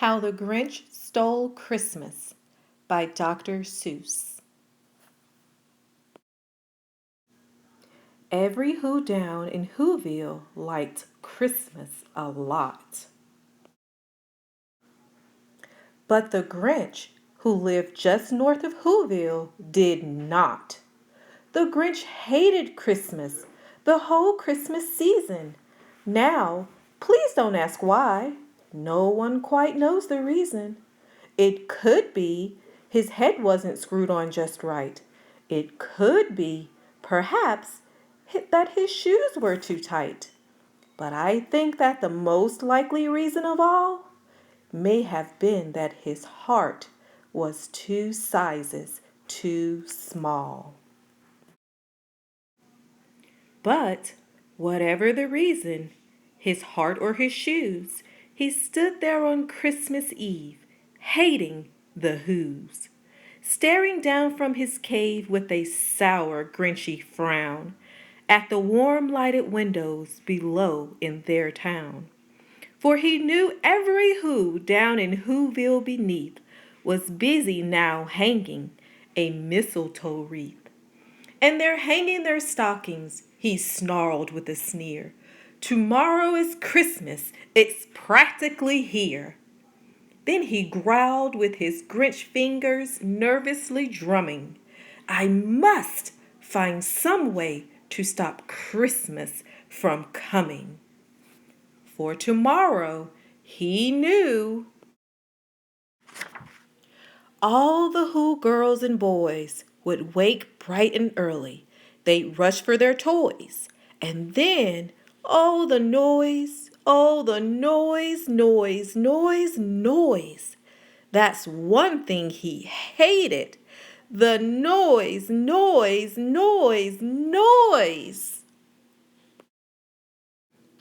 How the Grinch Stole Christmas by Dr. Seuss. Every Who down in Whoville liked Christmas a lot. But the Grinch, who lived just north of Whoville, did not. The Grinch hated Christmas, the whole Christmas season. Now, please don't ask why. No one quite knows the reason. It could be his head wasn't screwed on just right. It could be, perhaps, that his shoes were too tight. But I think that the most likely reason of all may have been that his heart was 2 sizes too small. But whatever the reason, his heart or his shoes, he stood there on Christmas Eve, hating the Whos, staring down from his cave with a sour, grinchy frown at the warm lighted windows below in their town. For he knew every Who down in Whoville beneath was busy now hanging a mistletoe wreath. And they're hanging their stockings, he snarled with a sneer. Tomorrow is Christmas, it's practically here. Then he growled with his Grinch fingers nervously drumming. I must find some way to stop Christmas from coming. For tomorrow, he knew, all the Who girls and boys would wake bright and early. They'd rush for their toys. And then, oh, the noise, noise. That's one thing he hated. The noise.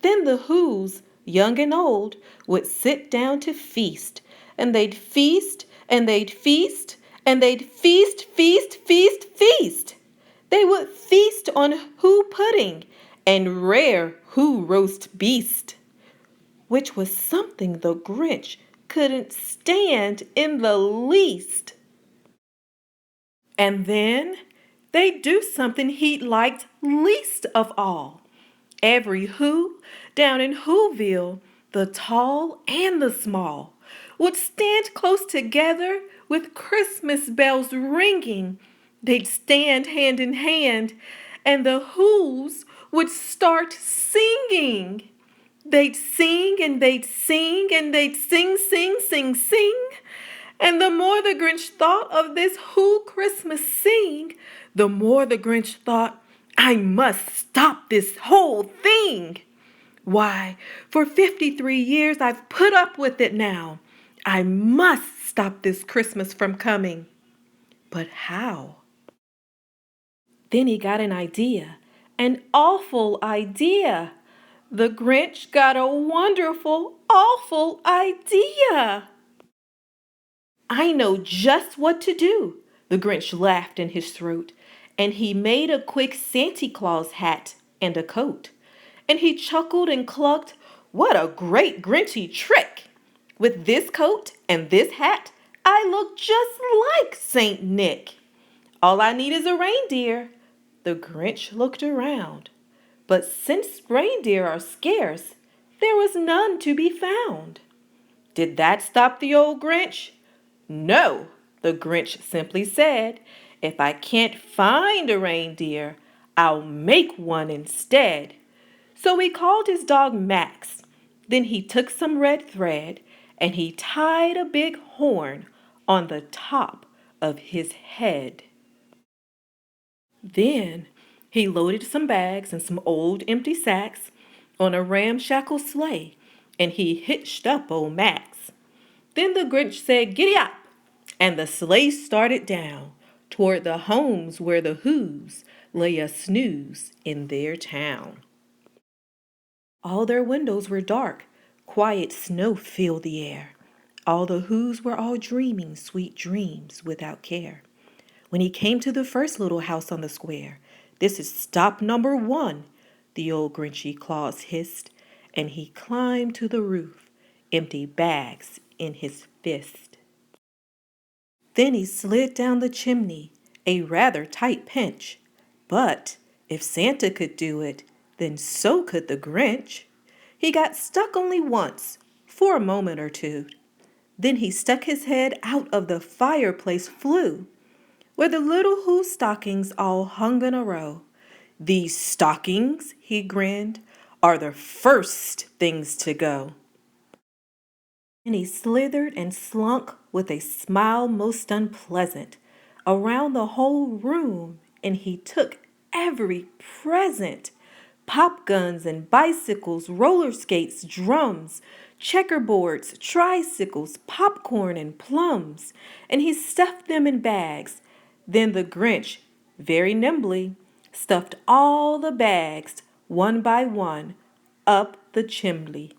Then the Whos, young and old, would sit down to feast, and they'd feast, and they'd feast, and they'd feast. They would feast on Who pudding and rare Who roast beast, which was something the Grinch couldn't stand in the least. And then they'd do something he liked least of all. Every Who down in Whoville, the tall and the small, would stand close together with Christmas bells ringing. They'd stand hand in hand, and the Whos would start singing. They'd sing and they'd sing and they'd sing. And the more the Grinch thought of this Who Christmas sing, the more the Grinch thought, I must stop this whole thing. Why, for 53 years I've put up with it now. I must stop this Christmas from coming. But how? Then he got an idea, an awful idea. The Grinch got a wonderful, awful idea. I know just what to do, the Grinch laughed in his throat, and he made a quick Santa Claus hat and a coat. And he chuckled and clucked, what a great Grinchy trick! With this coat and this hat, I look just like Saint Nick. All I need is a reindeer. The Grinch looked around, but since reindeer are scarce, there was none to be found. Did that stop the old Grinch? No, the Grinch simply said, if I can't find a reindeer, I'll make one instead. So he called his dog Max. Then he took some red thread and he tied a big horn on the top of his head. Then he loaded some bags and some old empty sacks on a ramshackle sleigh and he hitched up old Max. Then the Grinch said, giddy up, and the sleigh started down toward the homes where the Whos lay a snooze in their town. All their windows were dark, quiet snow filled the air. All the Whos were all dreaming sweet dreams without care. When he came to the first little house on the square, this is stop number 1, the old Grinchy Claus hissed, and he climbed to the roof, empty bags in his fist. Then he slid down the chimney, a rather tight pinch. But if Santa could do it, then so could the Grinch. He got stuck only once, for a moment or two. Then he stuck his head out of the fireplace flue, where the little Who stockings all hung in a row. These stockings, he grinned, are the first things to go. And he slithered and slunk with a smile most unpleasant around the whole room, and he took every present. Pop guns and bicycles, roller skates, drums, checkerboards, tricycles, popcorn and plums, and he stuffed them in bags. Then the Grinch, very nimbly, stuffed all the bags, one by one, up the chimney.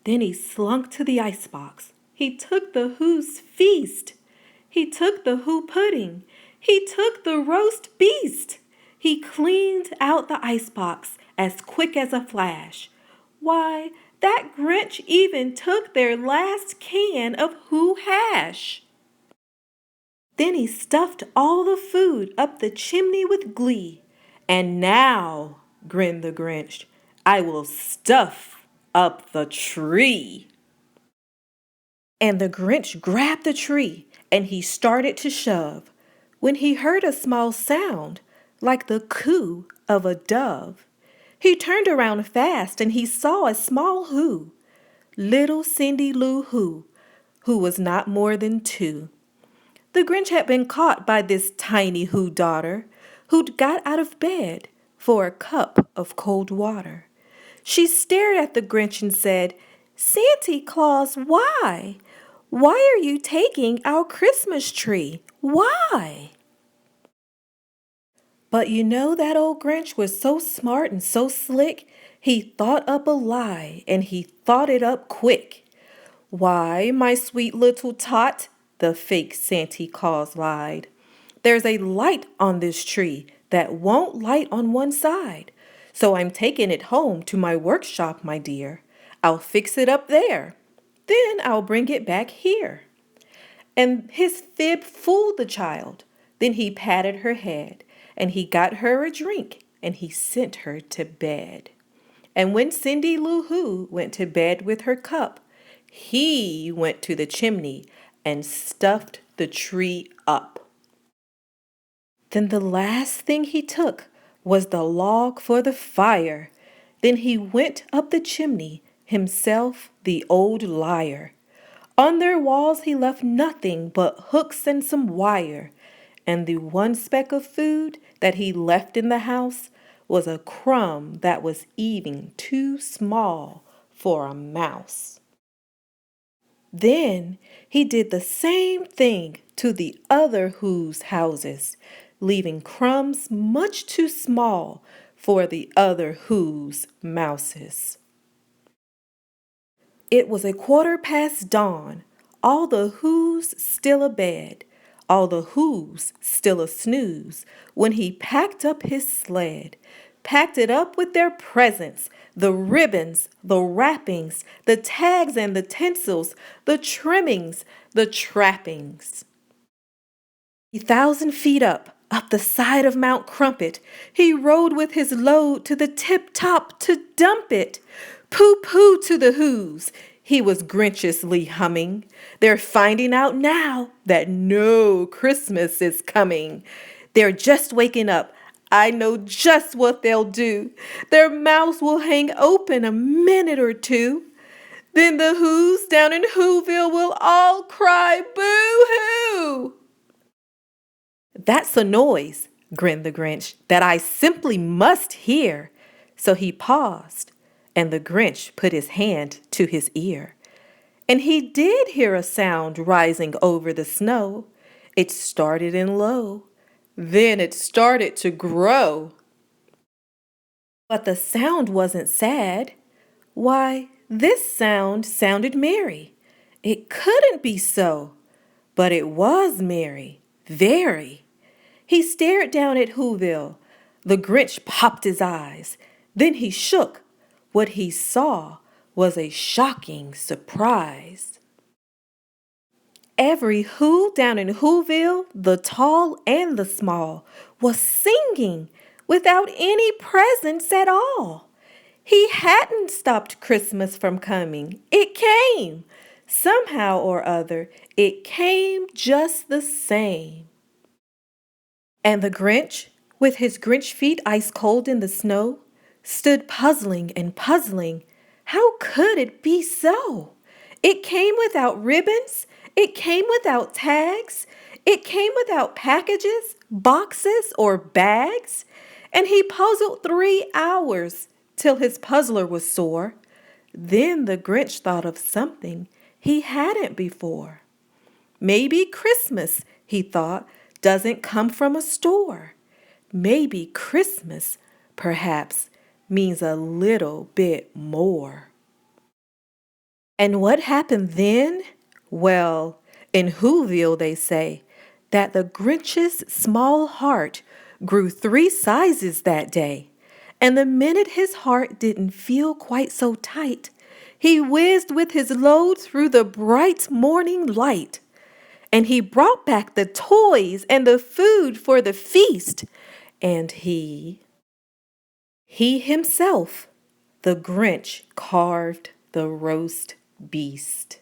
Then he slunk to the icebox. He took the Who's feast. He took the Who pudding. He took the roast beast. He cleaned out the icebox as quick as a flash. Why, that Grinch even took their last can of Who hash. Then he stuffed all the food up the chimney with glee. And now, grinned the Grinch, I will stuff up the tree. And the Grinch grabbed the tree and he started to shove when he heard a small sound like the coo of a dove. He turned around fast and he saw a small Who, little Cindy Lou who was not more than 2. The Grinch had been caught by this tiny Who daughter who'd got out of bed for a cup of cold water. She stared at the Grinch and said, "Santa Claus, why? Why are you taking our Christmas tree? Why?" But you know that old Grinch was so smart and so slick, he thought up a lie and he thought it up quick. "Why, my sweet little tot," the fake Santa Claus lied, "there's a light on this tree that won't light on one side. So I'm taking it home to my workshop, my dear. I'll fix it up there. Then I'll bring it back here." And his fib fooled the child. Then he patted her head, and he got her a drink, and he sent her to bed. And when Cindy Lou Who went to bed with her cup, he went to the chimney and stuffed the tree up. Then the last thing he took was the log for the fire. Then he went up the chimney, himself the old liar. On their walls he left nothing but hooks and some wire, and the one speck of food that he left in the house was a crumb that was even too small for a mouse. Then he did the same thing to the other Who's houses, leaving crumbs much too small for the other Who's mouses. It was 1/4 dawn, all the Who's still abed, all the Who's still a snooze, when he packed up his sled, packed it up with their presents, the ribbons, the wrappings, the tags and the tinsels, the trimmings, the trappings. 1,000 feet up the side of Mount Crumpet, he rode with his load to the tip-top to dump it. "Pooh-pooh to the Who's," he was Grinchiously humming. "They're finding out now that no Christmas is coming. They're just waking up. I know just what they'll do. Their mouths will hang open a minute or two. Then the Who's down in Whoville will all cry boo-hoo." "That's a noise," grinned the Grinch, "that I simply must hear." So he paused, and the Grinch put his hand to his ear. And he did hear a sound rising over the snow. It started in low, then it started to grow. But the sound wasn't sad. Why, this sound sounded merry. It couldn't be so, but it was merry, very. He stared down at Whoville. The Grinch popped his eyes. Then he shook. What he saw was a shocking surprise. Every Who down in Whoville, the tall and the small, was singing without any presents at all. He hadn't stopped Christmas from coming. It came. Somehow or other, it came just the same. And the Grinch, with his Grinch feet ice cold in the snow, stood puzzling and puzzling. How could it be so? It came without ribbons. It came without tags. It came without packages, boxes, or bags. And he puzzled 3 hours till his puzzler was sore. Then the Grinch thought of something he hadn't before. Maybe Christmas, he thought, doesn't come from a store. Maybe Christmas, perhaps, means a little bit more. And what happened then? Well, in Whoville they say that the Grinch's small heart grew 3 sizes that day. And the minute his heart didn't feel quite so tight, he whizzed with his load through the bright morning light. And he brought back the toys and the food for the feast. And he himself, the Grinch, carved the roast beast.